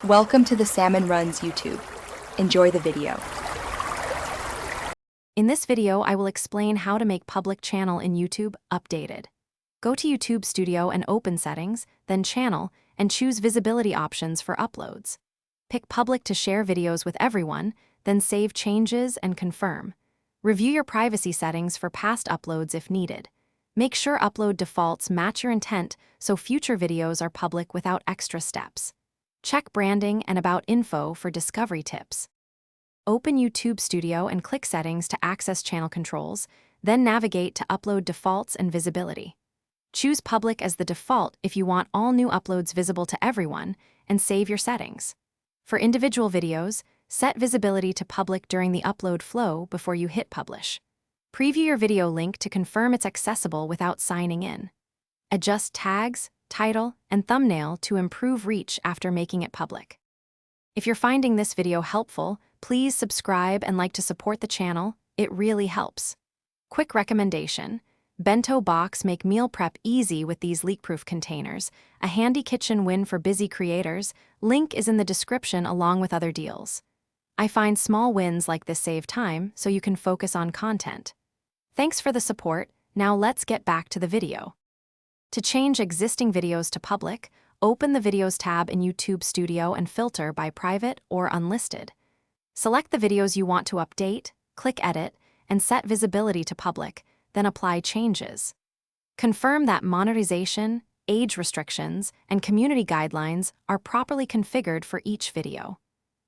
Welcome to the Salmon Runs YouTube. Enjoy the video. In this video, I will explain how to make public channel in YouTube updated. Go to YouTube Studio and open Settings, then Channel, and choose Visibility options for uploads. Pick Public to share videos with everyone, then save changes and confirm. Review your privacy settings for past uploads if needed. Make sure upload defaults match your intent so future videos are public without extra steps. Check branding and about info for discovery tips. Open YouTube Studio and click Settings to access channel controls, then navigate to Upload Defaults and Visibility. Choose Public as the default if you want all new uploads visible to everyone, and save your settings. For individual videos, set visibility to public during the upload flow before you hit Publish. Preview your video link to confirm it's accessible without signing in. Adjust tags, title, and thumbnail to improve reach after making it public. If you're finding this video helpful, please subscribe and like to support the channel. It really helps. Quick recommendation: bento box make meal prep easy with these leak-proof containers. A handy kitchen win for busy creators. Link is in the description along with other deals. I find small wins like this save time so you can focus on content. Thanks for the support. Now let's get back to the video. To change existing videos to public, open the Videos tab in YouTube Studio and filter by private or unlisted. Select the videos you want to update, click Edit, and set visibility to public, then apply changes. Confirm that monetization, age restrictions, and community guidelines are properly configured for each video.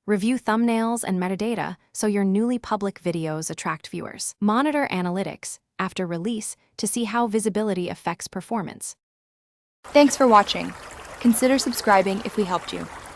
Review thumbnails and metadata so your newly public videos attract viewers. Monitor analytics after release to see how visibility affects performance. Thanks for watching. Consider subscribing if we helped you.